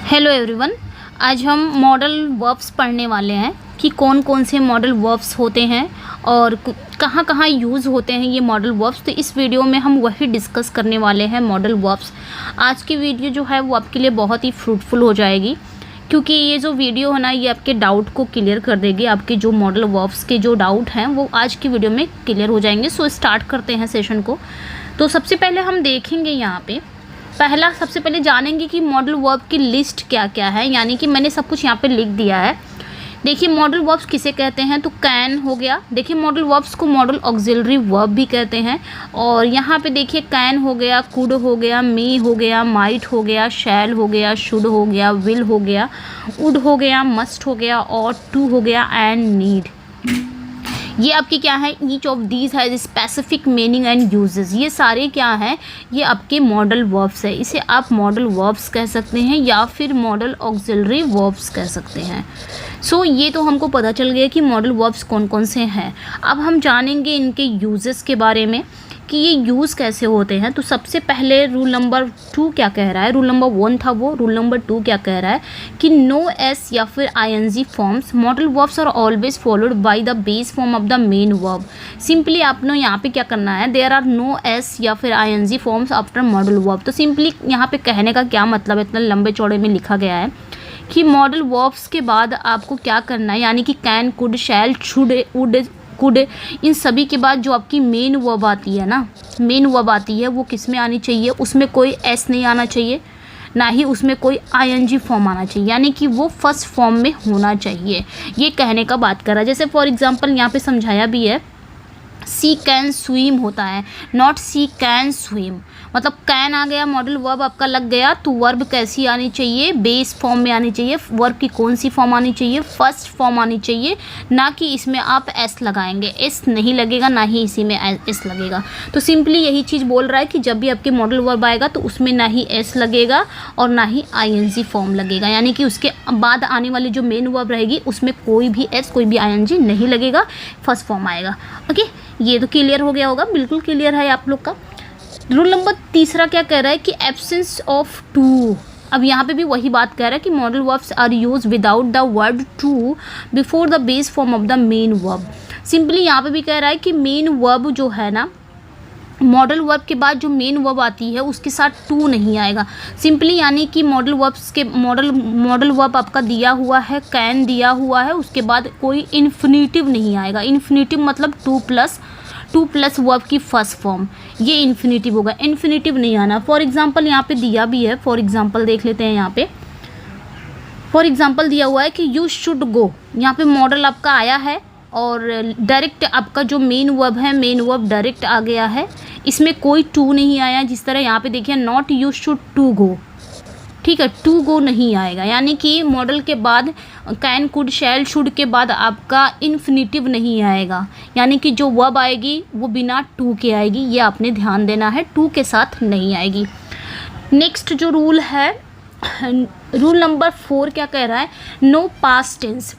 Hello everyone. आज हम modal verbs पढ़ने वाले हैं कि कौन कौन से मॉडल वर्ब्स होते हैं और कहाँ कहाँ यूज़ होते हैं ये मॉडल वर्ब्स। तो इस वीडियो में हम वही डिस्कस करने वाले हैं मॉडल वर्ब्स। आज की वीडियो जो है वो आपके लिए बहुत ही फ्रूटफुल हो जाएगी, क्योंकि ये जो वीडियो है ना ये आपके डाउट को क्लियर कर देगी। आपके जो मॉडल वर्ब्स के जो डाउट हैं वो आज की वीडियो में क्लियर हो जाएंगे। सो स्टार्ट करते हैं सेशन को। तो सबसे पहले हम देखेंगे यहाँ पे सबसे पहले जानेंगे कि मॉडल वर्ब की लिस्ट क्या क्या है, यानी कि मैंने सब कुछ यहाँ पे लिख दिया है। देखिए मॉडल वर्ब्स किसे कहते हैं, तो कैन हो गया। देखिए मॉडल वर्ब्स को मॉडल ऑक्सिलरी वर्ब भी कहते हैं। और यहाँ पे देखिए कैन हो गया, कुड हो गया, मे हो गया, माइट हो गया, शैल हो गया, शुड हो गया, विल हो गया, वुड हो गया, मस्ट हो गया, और टू हो गया, एंड नीड। ये आपके क्या है, each of these has specific meaning and uses. ये सारे क्या हैं, ये आपके मॉडल वर्ब्स है। इसे आप मॉडल वर्ब्स कह सकते हैं या फिर मॉडल ऑक्सिलरी वर्ब्स कह सकते हैं। सो ये तो हमको पता चल गया कि मॉडल वर्ब्स कौन कौन से हैं। अब हम जानेंगे इनके यूजेस के बारे में कि ये यूज़ कैसे होते हैं। तो सबसे पहले रूल नंबर 2 क्या कह रहा है, रूल नंबर 1 था वो, रूल नंबर 2 क्या कह रहा है कि नो एस या फिर ING forms modal verbs are always followed by the base form of the main verb. Simply आपने यहाँ पे क्या करना है, देयर आर नो एस या फिर ING forms after modal verb. तो सिंपली यहाँ पे कहने का क्या मतलब है, इतना लंबे चौड़े में लिखा गया है कि मॉडल वर्ब्स के बाद आपको क्या करना है, यानी कि can, could, shall, should, would, could, इन सभी के बाद जो आपकी मेन वर्ब आती है ना, मेन वर्ब आती है वो किस में आनी चाहिए, उसमें कोई एस नहीं आना चाहिए, ना ही उसमें कोई आईएनजी फॉर्म आना चाहिए, यानी कि वो फर्स्ट फॉर्म में होना चाहिए। ये कहने का बात कर रहा है। जैसे फॉर एग्जांपल यहाँ पे समझाया भी है, सी कैन स्विम होता है, नॉट सी कैन स्विम। मतलब कैन आ गया, मॉडल वर्ब आपका लग गया, तो वर्ब कैसी आनी चाहिए, बेस फॉर्म में आनी चाहिए। वर्ब की कौन सी फॉर्म आनी चाहिए, फर्स्ट फॉर्म आनी चाहिए, ना कि इसमें आप एस लगाएंगे। एस नहीं लगेगा, ना ही इसी में एस लगेगा। तो सिंपली यही चीज़ बोल रहा है कि जब भी आपके मॉडल वर्ब आएगा तो उसमें ना ही एस लगेगा और ना ही आईएनजी फॉर्म लगेगा, यानी कि उसके बाद आने वाली जो मेन वर्ब रहेगी उसमें कोई भी एस, कोई भी आईएनजी नहीं लगेगा, फर्स्ट फॉर्म आएगा। ओके, ये तो क्लियर हो गया होगा, बिल्कुल क्लियर है आप लोग का। रूल नंबर 3 क्या कह रहा है कि एब्सेंस ऑफ टू। अब यहाँ पे भी वही बात कह रहा है कि modal verbs are use without the word to before the base form of the main verb. Simply यहाँ पे भी कह रहा है कि मेन वर्ब जो है ना, मॉडल वर्ब के बाद जो मेन वर्ब आती है उसके साथ टू नहीं आएगा। सिंपली यानी कि मॉडल वर्ब्स के मॉडल वर्ब आपका दिया हुआ है, कैन दिया हुआ है, उसके बाद कोई इन्फिनेटिव नहीं आएगा। इन्फिनेटिव मतलब टू प्लस वर्ब की फर्स्ट फॉर्म, ये इन्फिनेटिव होगा। इन्फिनेटिव नहीं आना। फॉर एग्जांपल यहाँ पे दिया भी है, फॉर एग्जांपल देख लेते हैं। यहाँ पे फॉर एग्जांपल दिया हुआ है कि यू शुड गो। यहाँ पे मॉडल आपका आया है और डायरेक्ट आपका जो मेन वर्ब है, मेन वर्ब डायरेक्ट आ गया है, इसमें कोई टू नहीं आया। जिस तरह यहाँ पे देखिए, not you should to go, ठीक है, टू गो नहीं आएगा, यानी कि मॉडल के बाद कैन, कुड, शैल, शुड के बाद आपका इन्फिनेटिव नहीं आएगा, यानी कि जो वर्ब आएगी वो बिना टू के आएगी। ये आपने ध्यान देना है, टू के साथ नहीं आएगी। नेक्स्ट जो रूल है, रूल नंबर 4 क्या कह रहा है, नो पास्ट टेंस।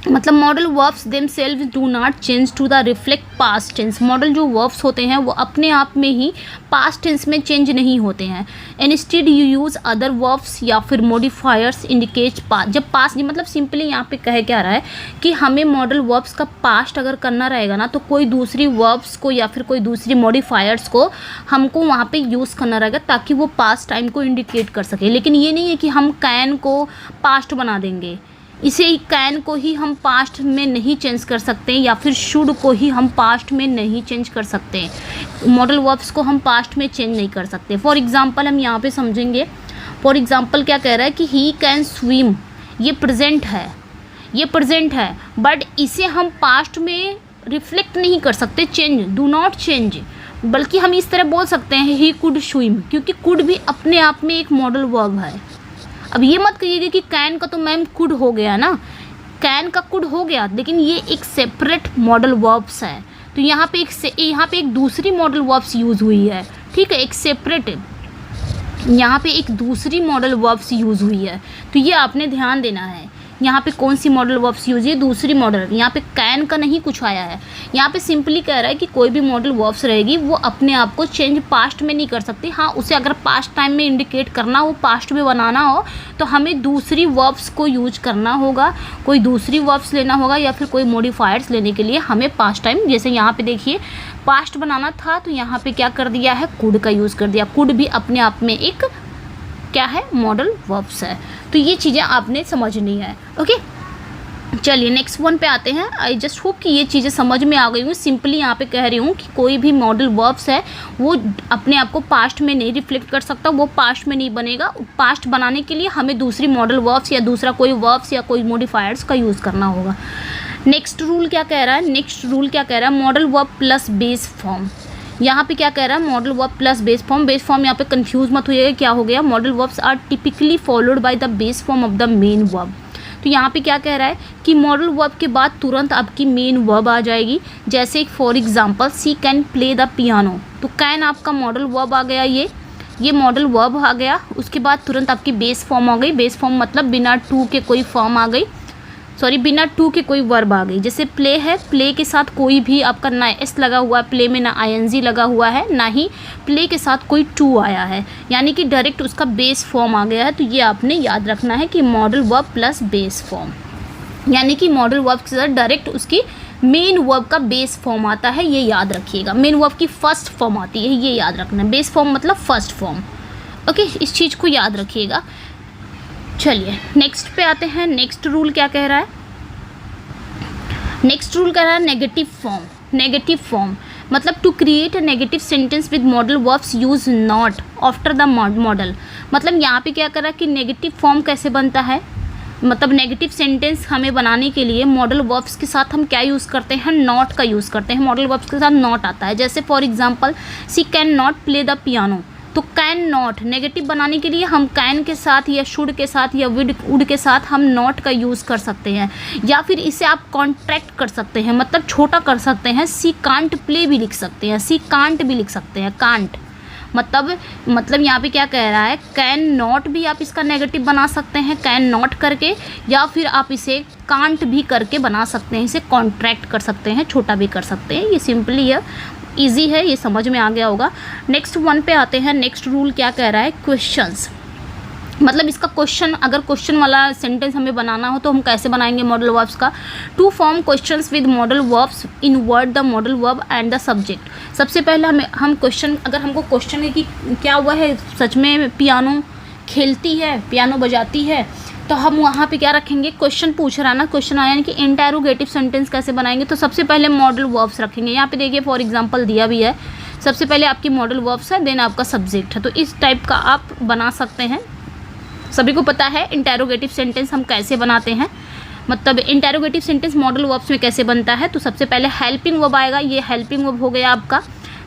मतलब modal verbs themselves do not change to the reflect past tense. Modal जो वर्ब्स होते हैं वो अपने आप में ही पास्ट टेंस में चेंज नहीं होते हैं। Instead you use other verbs या फिर मॉडिफायर्स इंडिकेट पास्ट। जब पास्ट, मतलब सिंपली यहाँ पे कह क्या रहा है कि हमें मॉडल वर्ब्स का पास्ट अगर करना रहेगा ना, तो कोई दूसरी वर्ब्स को या फिर कोई दूसरी मॉडिफायर्स को हमको वहाँ पे यूज़ करना रहेगा, ताकि वो पास्ट टाइम को इंडिकेट कर सके। लेकिन ये नहीं है कि हम कैन को पास्ट बना देंगे, इसे कैन को ही हम पास्ट में नहीं चेंज कर सकते, या फिर शुड को ही हम पास्ट में नहीं चेंज कर सकते। मॉडल वर्ब्स को हम पास्ट में चेंज नहीं कर सकते। फॉर एग्जांपल हम यहाँ पे समझेंगे। फॉर एग्जांपल क्या कह रहा है कि ही कैन स्विम, ये प्रेजेंट है, ये प्रेजेंट है, बट इसे हम पास्ट में रिफ्लेक्ट नहीं कर सकते, चेंज, डू नॉट चेंज। बल्कि हम इस तरह बोल सकते हैं ही कुड स्विम, क्योंकि कुड भी अपने आप में एक मॉडल वर्ब है। अब ये मत कहिएगा कि कैन का तो मैम कुड हो गया ना, कैन का कुड हो गया, लेकिन ये एक सेपरेट मॉडल वर्ब्स है। तो यहाँ पे एक दूसरी मॉडल वर्ब्स यूज़ हुई है, ठीक है, एक सेपरेट, यहाँ पे एक दूसरी मॉडल वर्ब्स यूज़ हुई है। तो ये आपने ध्यान देना है, यहाँ पे कौन सी मॉडल वर्ब्स यूज है, दूसरी मॉडल, यहाँ पे कैन का नहीं कुछ आया है। यहाँ पे सिंपली कह रहा है कि कोई भी मॉडल वर्ब्स रहेगी वो अपने आप को चेंज पास्ट में नहीं कर सकती। हाँ, उसे अगर पास्ट टाइम में इंडिकेट करना हो, पास्ट में बनाना हो, तो हमें दूसरी वर्ब्स को यूज करना होगा, कोई दूसरी वर्ब्स लेना होगा, या फिर कोई मॉडिफायर्स लेने के लिए हमें पास्ट टाइम, जैसे यहाँ पे देखिए पास्ट बनाना था तो यहाँ पे क्या कर दिया है, कुड का यूज़ कर दिया। कुड भी अपने आप में एक क्या है, मॉडल वर्ब्स है। तो ये चीज़ें आपने समझनी है। ओके, चलिए नेक्स्ट वन पे आते हैं। आई जस्ट होप कि ये चीज़ें समझ में आ गई हूँ। सिंपली यहाँ पे कह रही हूँ कि कोई भी मॉडल वर्ब्स है वो अपने आप को पास्ट में नहीं रिफ्लेक्ट कर सकता, वो पास्ट में नहीं बनेगा। पास्ट बनाने के लिए हमें दूसरी मॉडल वर्ब्स या दूसरा कोई वर्ब्स या कोई मॉडिफायर्स का यूज़ करना होगा। नेक्स्ट रूल क्या कह रहा है, modal verb plus base form. यहाँ पे क्या कह रहा है, modal verb plus base form. Base form यहाँ पे कंफ्यूज मत होइएगा, क्या हो गया, modal verbs are typically followed by the base form of the main verb. तो यहाँ पे क्या कह रहा है कि मॉडल वर्ब के बाद तुरंत आपकी मेन वर्ब आ जाएगी। जैसे for example she can play the piano, तो कैन आपका मॉडल वर्ब आ गया, ये मॉडल वर्ब आ गया। उसके बाद तुरंत आपकी बेस फॉर्म आ गई। बेस फॉर्म मतलब बिना टू के कोई फॉर्म आ गई, बिना टू के कोई वर्ब आ गई। जैसे प्ले है, प्ले के साथ कोई भी आपका ना एस लगा हुआ है, प्ले में ना आईएनजी लगा हुआ है, ना ही प्ले के साथ कोई टू आया है, यानी कि डायरेक्ट उसका बेस फॉर्म आ गया है। तो ये आपने याद रखना है कि model verb plus base form, यानी कि मॉडल वर्ब के साथ डायरेक्ट उसकी मेन वर्ब का बेस फॉर्म आता है, ये याद रखिएगा। मेन वर्ब की फर्स्ट फॉर्म आती है, ये याद रखना है। बेस फॉर्म मतलब फर्स्ट फॉर्म। ओके, इस चीज़ को याद रखिएगा। चलिए नेक्स्ट पे आते हैं। नेक्स्ट रूल क्या कह रहा है, नेगेटिव फॉर्म मतलब to create a negative sentence with modal verbs use not after the modal. मतलब यहाँ पे क्या कर रहा है कि नेगेटिव फॉर्म कैसे बनता है, मतलब नेगेटिव सेंटेंस हमें बनाने के लिए मॉडल वर्ब्स के साथ हम क्या यूज़ करते हैं, नॉट का यूज़ करते हैं। मॉडल वर्ब्स के साथ नॉट आता है। जैसे for example she can not play the piano, तो कैन नॉट नेगेटिव बनाने के लिए हम कैन के साथ या शुड के साथ या वुड के साथ हम नॉट का यूज़ कर सकते हैं, या फिर इसे आप कॉन्ट्रैक्ट कर सकते हैं, मतलब छोटा कर सकते हैं। सी कांट प्ले भी लिख सकते हैं, सी कांट भी लिख सकते हैं। कांट मतलब यहाँ पे क्या कह रहा है, कैन नॉट भी आप इसका नेगेटिव बना सकते हैं कैन नॉट करके, या फिर आप इसे कांट भी करके बना सकते हैं, इसे कॉन्ट्रैक्ट कर सकते हैं, छोटा भी कर सकते हैं। ये सिंपली है, ईजी है, ये समझ में आ गया होगा। नेक्स्ट वन पे आते हैं। नेक्स्ट रूल क्या कह रहा है, क्वेश्चंस। मतलब इसका क्वेश्चन, अगर क्वेश्चन वाला सेंटेंस हमें बनाना हो तो हम कैसे बनाएंगे मॉडल वर्ब्स का। To form questions with modal verbs invert the modal verb and the subject. सबसे पहले हम क्वेश्चन, अगर हमको क्वेश्चन है कि क्या हुआ है, सच में पियानो खेलती है, पियानो बजाती है, तो हम वहाँ पे क्या रखेंगे, क्वेश्चन पूछ रहा है ना, क्वेश्चन आया, यानी कि इंटेरोगेटिव सेंटेंस कैसे बनाएंगे। तो सबसे पहले मॉडल वर्ब्स रखेंगे। यहाँ पे देखिए फॉर एग्जांपल दिया भी है, सबसे पहले आपकी मॉडल वर्ब्स है, देन आपका सब्जेक्ट है। तो इस टाइप का आप बना सकते हैं। सभी को पता है इंटेरोगेटिव सेंटेंस हम कैसे बनाते हैं, मतलब इंटेरोगेटिव सेंटेंस मॉडल वर्ब्स में कैसे बनता है। तो सबसे पहले हेल्पिंग वर्ब आएगा, ये हेल्पिंग वर्ब हो गया आपका।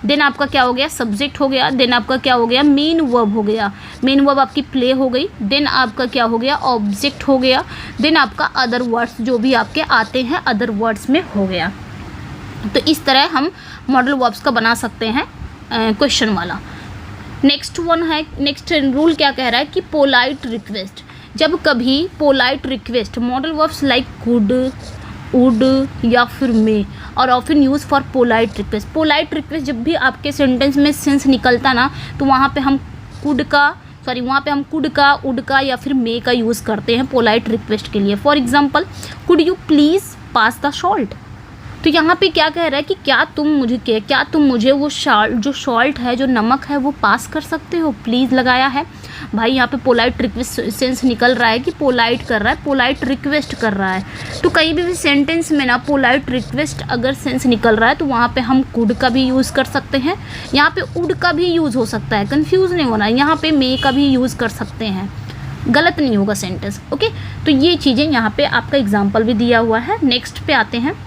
देन आपका क्या हो गया, सब्जेक्ट हो गया। देन आपका क्या हो गया, मेन वर्ब हो गया। मेन वर्ब आपकी प्ले हो गई। देन आपका क्या हो गया, ऑब्जेक्ट हो गया। देन आपका अदर वर्ड्स जो भी आपके आते हैं अदर वर्ड्स में हो गया। तो इस तरह हम मॉडल वर्ब्स का बना सकते हैं क्वेश्चन वाला। नेक्स्ट वन है, नेक्स्ट रूल क्या कह रहा है कि पोलाइट रिक्वेस्ट। जब कभी polite request, model verbs like could, would या फिर मे और often use for polite request. Polite request जब भी आपके सेंटेंस में सेंस निकलता ना, तो वहाँ पे हम कुड का, वुड का या फिर मे का यूज़ करते हैं पोलाइट रिक्वेस्ट के लिए। For example, could you please pass the salt. तो यहाँ पे क्या कह रहा है कि क्या तुम मुझे वो जो सॉल्ट है, जो नमक है, वो पास कर सकते हो। प्लीज़ लगाया है भाई, यहाँ पे पोलाइट रिक्वेस्ट सेंस निकल रहा है कि पोलाइट कर रहा है, पोलाइट रिक्वेस्ट कर रहा है। तो कहीं भी सेंटेंस में ना पोलाइट रिक्वेस्ट अगर सेंस निकल रहा है तो वहाँ पे हम कुड का भी यूज़ कर सकते हैं, यहाँ पे वुड का भी यूज़ हो सकता है, कंफ्यूज नहीं होना। यहाँ पे मे का भी यूज़ कर सकते हैं, गलत नहीं होगा सेंटेंस। ओके, तो ये चीज़ें यहाँ पे आपका एग्जाम्पल भी दिया हुआ है। नेक्स्ट पे आते हैं।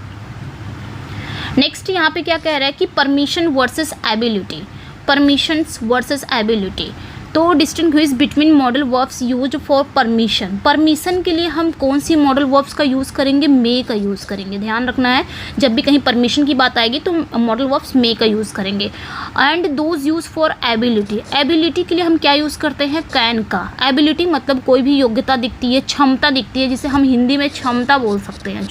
नेक्स्ट यहाँ पे क्या कह रहा है कि permission versus ability. Permissions versus ability. तो distinguish between modal verbs use for permission, permission के लिए हम कौन सी मॉडल वर्ब्स का यूज़ करेंगे, मे का यूज़ करेंगे। ध्यान रखना है, जब भी कहीं परमिशन की बात आएगी तो मॉडल वर्ब्स मे का यूज़ करेंगे। And those use for ability, ability के लिए हम क्या यूज़ करते हैं, कैन का। एबिलिटी मतलब कोई भी योग्यता दिखती है, क्षमता दिखती है, जिसे हम हिंदी में क्षमता बोल सकते हैं,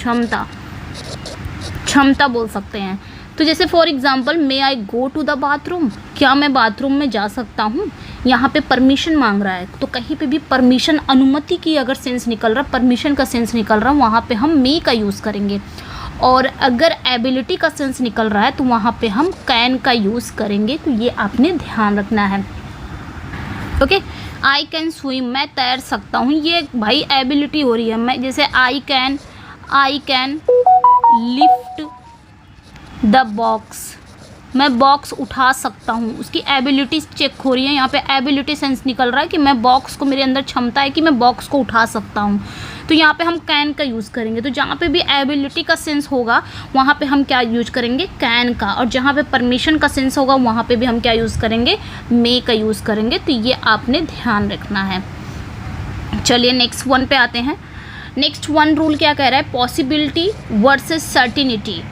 क्षमता बोल सकते हैं। तो जैसे for example, may I go to the bathroom, क्या मैं बाथरूम में जा सकता हूँ। यहाँ पे परमिशन मांग रहा है, तो कहीं पे भी परमिशन, अनुमति की अगर सेंस निकल रहा, परमिशन का सेंस निकल रहा, वहाँ पे हम मे का यूज़ करेंगे। और अगर एबिलिटी का सेंस निकल रहा है तो वहाँ पे हम कैन का यूज़ करेंगे। तो ये आपने ध्यान रखना है। ओके, आई कैन स्विम, मैं तैर सकता हूँ, ये भाई एबिलिटी हो रही है। मैं जैसे I can lift the box, मैं बॉक्स उठा सकता हूँ, उसकी एबिलिटी चेक हो रही है। यहाँ पे एबिलिटी सेंस निकल रहा है कि मैं बॉक्स को, मेरे अंदर क्षमता है कि मैं बॉक्स को उठा सकता हूँ। तो यहाँ पे हम कैन का यूज़ करेंगे। तो जहाँ पे भी एबिलिटी का सेंस होगा वहाँ पे हम क्या यूज करेंगे, कैन का। और जहाँ पे परमिशन का सेंस होगा वहाँ पे भी हम क्या यूज़ करेंगे, मे का यूज़ करेंगे। तो ये आपने ध्यान रखना है। चलिए नेक्स्ट वन पे आते हैं। नेक्स्ट वन रूल क्या कह रहा है, पॉसिबिलिटी वर्सेस सर्टिनिटी,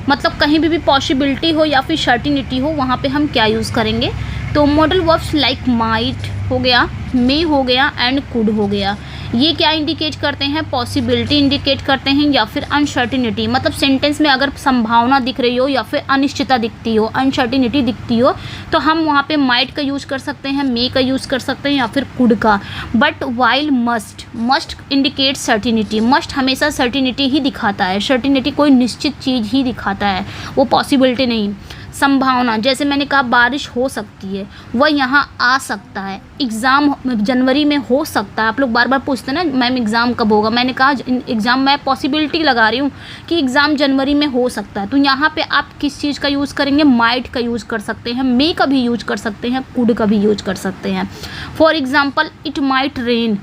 मतलब कहीं भी पॉसिबिलिटी हो या फिर सर्टिनिटी हो, वहाँ पे हम क्या यूज़ करेंगे। तो मॉडल वर्ब्स लाइक माइट हो गया, मे हो गया एंड कुड हो गया, ये क्या इंडिकेट करते हैं, पॉसिबिलिटी इंडिकेट करते हैं या फिर अनसर्टिनिटी। मतलब सेंटेंस में अगर संभावना दिख रही हो या फिर अनिश्चितता दिखती हो, अनसर्टिनिटी दिखती हो, तो हम वहाँ पे माइट का यूज़ कर सकते हैं, मे का यूज़ कर सकते हैं या फिर कुड का। But while must indicate certainty, must हमेशा सर्टिनिटी ही दिखाता है, सर्टिनिटी कोई निश्चित चीज़ ही दिखाता है, वो पॉसिबिलिटी नहीं। संभावना, जैसे मैंने कहा बारिश हो सकती है, वह यहाँ आ सकता है। एग्ज़ाम जनवरी में हो सकता है। आप लोग बार बार पूछते हैं ना मैम एग्ज़ाम कब होगा, मैंने कहा एग्ज़ाम, मैं पॉसिबिलिटी लगा रही हूँ कि एग्ज़ाम जनवरी में हो सकता है। तो यहाँ पे आप किस चीज़ का यूज़ करेंगे, माइट का यूज़ कर सकते हैं, मे का भी यूज कर सकते हैं, कुड का भी यूज कर सकते हैं। For example, it might rain,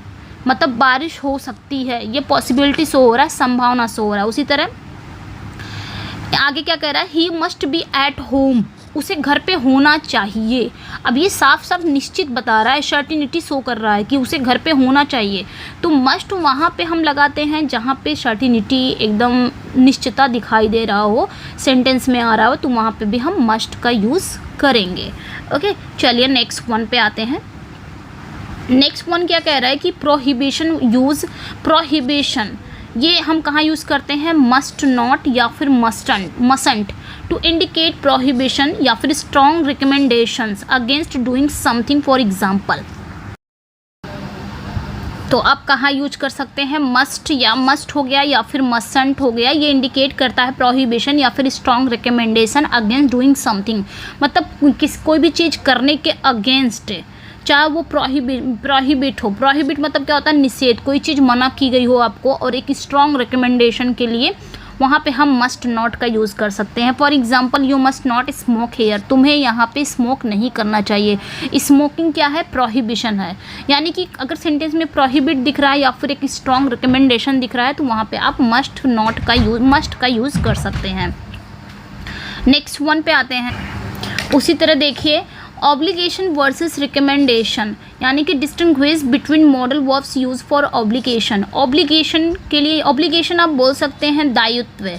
मतलब बारिश हो सकती है, ये पॉसिबिलिटी शो हो रहा है, संभावना शो हो रहा है। उसी तरह आगे क्या कह रहा है, he must be at home, उसे घर पे होना चाहिए। अब ये साफ साफ निश्चित बता रहा है, सर्टिनिटी शो कर रहा है कि उसे घर पे होना चाहिए। तो मस्ट वहाँ पे हम लगाते हैं जहाँ पे सर्टिनिटी एकदम निश्चितता दिखाई दे रहा हो, सेंटेंस में आ रहा हो, तो वहाँ पे भी हम मस्ट का यूज़ करेंगे। ओके, चलिए नेक्स्ट वन पे आते हैं। नेक्स्ट वन क्या कह रहा है कि प्रोहिबिशन यूज़, प्रोहिबिशन ये हम कहाँ यूज़ करते हैं, मस्ट नॉट या फिर मसंट टू इंडिकेट प्रोहिबिशन या फिर strong recommendations against doing something. For example, तो आप कहाँ यूज कर सकते हैं, मस्ट या मस्ट हो गया या फिर मसंट हो गया, ये इंडिकेट करता है प्रोहिबिशन या फिर strong recommendation against doing something, मतलब कोई भी चीज़ करने के अगेंस्ट, चाहे वो प्रोहिबिट हो। प्रोहिबिट मतलब क्या होता है, निषेध, कोई चीज़ मना की गई हो आपको, और एक स्ट्रॉन्ग रिकमेंडेशन के लिए वहाँ पे हम मस्ट नॉट का यूज़ कर सकते हैं। For example, you must not smoke here, तुम्हें यहाँ पे स्मोक नहीं करना चाहिए। स्मोकिंग क्या है, प्रोहिबिशन है। यानी कि अगर सेंटेंस में प्रोहिबिट दिख रहा है या फिर एक स्ट्रॉन्ग रिकमेंडेशन दिख रहा है, तो वहाँ पे आप मस्ट का यूज़ कर सकते हैं। नेक्स्ट वन पे आते हैं। उसी तरह देखिए, ऑब्लिगेशन वर्सेस रिकमेंडेशन, यानी कि distinguish between modal verbs use for obligation. Obligation के लिए, ऑब्लिगेशन आप बोल सकते हैं दायित्व,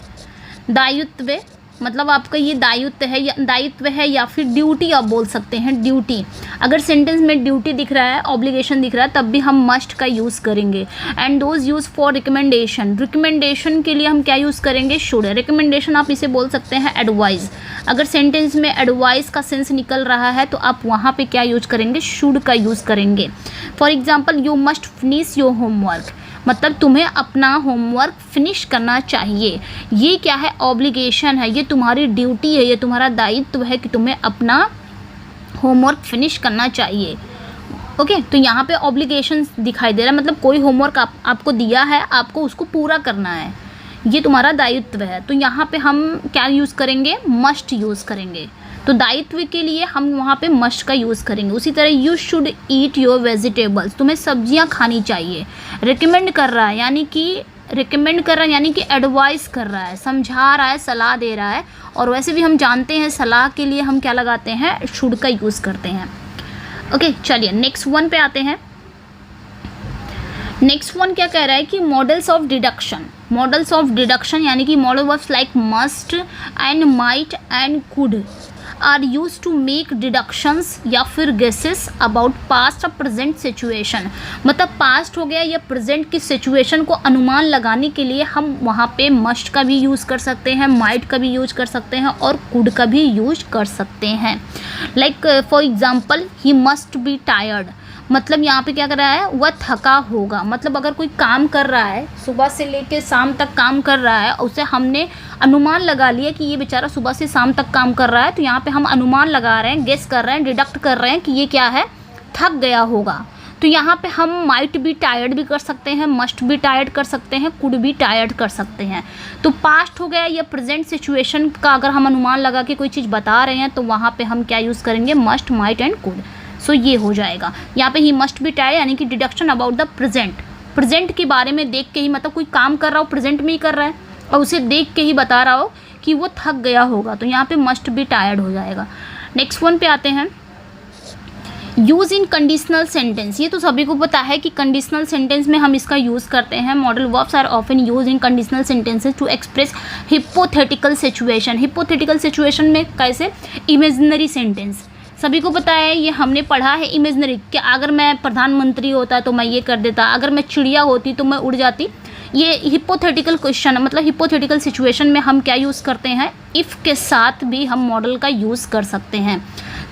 मतलब आपका ये दायित्व है या फिर ड्यूटी आप बोल सकते हैं, ड्यूटी। अगर सेंटेंस में ड्यूटी दिख रहा है, ऑब्लिगेशन दिख रहा है, तब भी हम मस्ट का यूज़ करेंगे। And those use for recommendation, recommendation के लिए हम क्या यूज़ करेंगे, शुड। रिकमेंडेशन आप इसे बोल सकते हैं एडवाइस। अगर सेंटेंस में एडवाइस का सेंस निकल रहा है तो आप वहाँ पे क्या यूज करेंगे, शुड का यूज़ करेंगे। For example, you must finish your homework, मतलब तुम्हें अपना होमवर्क फिनिश करना चाहिए। ये क्या है, ऑब्लिगेशन है, ये तुम्हारी ड्यूटी है, ये तुम्हारा दायित्व है कि तुम्हें अपना होमवर्क फिनिश करना चाहिए। ओके, तो यहाँ पे ऑब्लिगेशन दिखाई दे रहा है, मतलब कोई होमवर्क आपको दिया है, आपको उसको पूरा करना है, ये तुम्हारा दायित्व है। तो यहाँ पे हम क्या यूज़ करेंगे, मस्ट यूज़ करेंगे। तो दायित्व के लिए हम वहाँ पे मस्ट का यूज़ करेंगे। उसी तरह, you should eat your vegetables, तुम्हें सब्जियाँ खानी चाहिए। रिकमेंड कर रहा है, यानी कि एडवाइस कर रहा है, समझा रहा है, सलाह दे रहा है। और वैसे भी हम जानते हैं सलाह के लिए हम क्या लगाते हैं, शुड का यूज़ करते हैं। ओके, चलिए नेक्स्ट वन पे आते हैं। नेक्स्ट वन क्या कह रहा है कि modals of deduction, modals of deduction यानी कि modal verbs like must and might and could are used to make deductions या फिर गेसेस अबाउट पास्ट और प्रेजेंट सिचुएशन। मतलब पास्ट हो गया या प्रेजेंट की सिचुएशन को अनुमान लगाने के लिए हम वहाँ पे मस्ट का भी यूज़ कर सकते हैं, माइट का भी यूज कर सकते हैं और कुड का भी यूज कर सकते हैं। Like for example he must be tired, मतलब यहाँ पे क्या कर रहा है, वह थका होगा। मतलब अगर कोई काम कर रहा है, सुबह से लेकर शाम तक काम कर रहा है, उसे हमने अनुमान लगा लिया कि ये बेचारा सुबह से शाम तक काम कर रहा है, तो यहाँ पे हम अनुमान लगा रहे हैं, गेस कर रहे हैं, डिडक्ट कर रहे हैं कि ये क्या है, थक गया होगा। तो यहाँ पे हम माइट बी टायर्ड भी कर सकते हैं, मस्ट बी टायर्ड कर सकते हैं, कुड बी टायर्ड कर सकते हैं। तो पास्ट हो गया या प्रेजेंट सिचुएशन का अगर हम अनुमान लगा के कोई चीज़ बता रहे हैं तो वहाँ पे हम क्या यूज़ करेंगे, मस्ट, माइट एंड कुड। सो ये हो जाएगा। यहाँ पे ही मस्ट बी टायर्ड यानी कि deduction about the present, present के बारे में देख के ही, मतलब कोई काम कर रहा हो प्रेजेंट में ही कर रहा है और उसे देख के ही बता रहा हो कि वो थक गया होगा, तो यहाँ पे मस्ट बी टायर्ड हो जाएगा। नेक्स्ट वन पे आते हैं, यूज़ इन कंडीशनल सेंटेंस। ये तो सभी को पता है कि कंडीशनल सेंटेंस में हम इसका यूज़ करते हैं। Modal verbs are often use in conditional sentences to express hypothetical situation. Hypothetical situation में कैसे, इमेजिनरी सेंटेंस, सभी को पता है, ये हमने पढ़ा है इमेजिनरी, कि अगर मैं प्रधानमंत्री होता तो मैं ये कर देता, अगर मैं चिड़िया होती तो मैं उड़ जाती। ये हिपोथेटिकल क्वेश्चन, मतलब हिपोथेटिकल सिचुएशन में हम क्या यूज़ करते हैं, इफ़ के साथ भी हम मॉडल का यूज़ कर सकते हैं।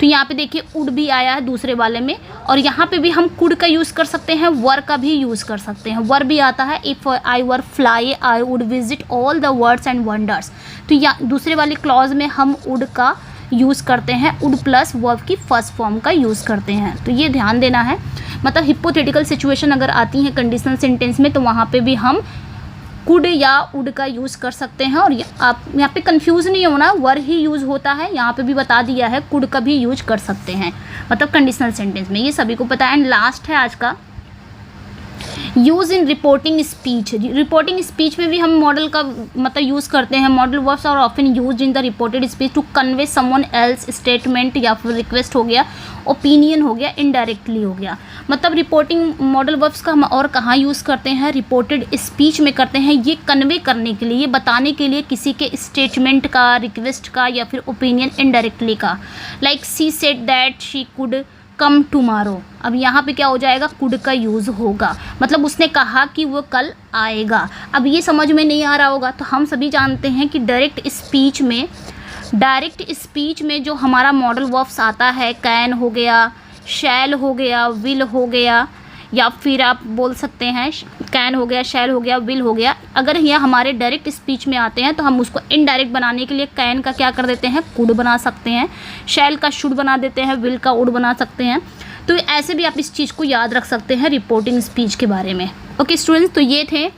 तो यहाँ पे देखिए उड भी आया है दूसरे वाले में, और यहाँ पे भी हम कुड का यूज़ कर सकते हैं, वर का भी यूज़ कर सकते हैं। वर भी आता है, if I were fly I would visit all the words and wonders. तो या दूसरे वाले क्लॉज में हम उड का यूज़ करते हैं, उड प्लस वर्ब की फर्स्ट फॉर्म का यूज़ करते हैं। तो ये ध्यान देना है। मतलब हिपोथेटिकल सिचुएशन अगर आती हैं कंडीशनल सेंटेंस में तो वहाँ पे भी हम कुड या उड का यूज़ कर सकते हैं। और आप यहाँ पे कंफ्यूज नहीं होना, वर ही यूज़ होता है, यहाँ पे भी बता दिया है, कुड का भी यूज कर सकते हैं मतलब कंडीशनल सेंटेंस में, ये सभी को पता है। एंड लास्ट है आज का, use in reporting speech. Reporting speech में भी हम मॉडल का मतलब यूज़ करते हैं। Modal verbs are often used in the reported speech to convey someone else statement या फिर रिक्वेस्ट हो गया, ओपिनियन हो गया, इनडायरेक्टली हो गया। मतलब रिपोर्टिंग मॉडल वर्ब्स का हम और कहाँ यूज़ करते हैं, रिपोर्टेड स्पीच में करते हैं। ये कन्वे करने के लिए, ये बताने के लिए किसी के स्टेटमेंट का, रिक्वेस्ट का या फिर ओपिनियन इनडायरेक्टली का। Like she said that she could come tomorrow. अब यहाँ पे क्या हो जाएगा, कुड का यूज़ होगा, मतलब उसने कहा कि वो कल आएगा। अब ये समझ में नहीं आ रहा होगा, तो हम सभी जानते हैं कि डायरेक्ट स्पीच में जो हमारा मॉडल वर्ब्स आता है, कैन हो गया, शैल हो गया, विल हो गया, या फिर आप बोल सकते हैं कैन हो गया, शैल हो गया, विल हो गया। अगर यह हमारे डायरेक्ट स्पीच में आते हैं तो हम उसको इनडायरेक्ट बनाने के लिए कैन का क्या कर देते हैं, कुड बना सकते हैं, शैल का शुड बना देते हैं, विल का उड बना सकते हैं। तो ऐसे भी आप इस चीज़ को याद रख सकते हैं रिपोर्टिंग स्पीच के बारे में। ओके स्टूडेंट्स, तो ये थे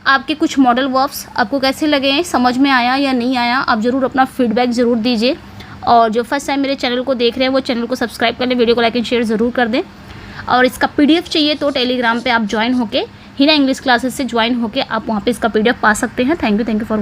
आपके कुछ मॉडल वर्ब्स। आपको कैसे लगे, समझ में आया या नहीं आया, आप ज़रूर अपना फीडबैक ज़रूर दीजिए। और जो फर्स्ट टाइम मेरे चैनल को देख रहे हैं वो चैनल को सब्सक्राइब कर लें, वीडियो को लाइक एंड शेयर ज़रूर कर दें। और इसका PDF चाहिए तो टेलीग्राम पे आप ज्वाइन होके, हिना इंग्लिश क्लासेस से ज्वाइन होके आप वहाँ पे इसका PDF पा सकते हैं। Thank you for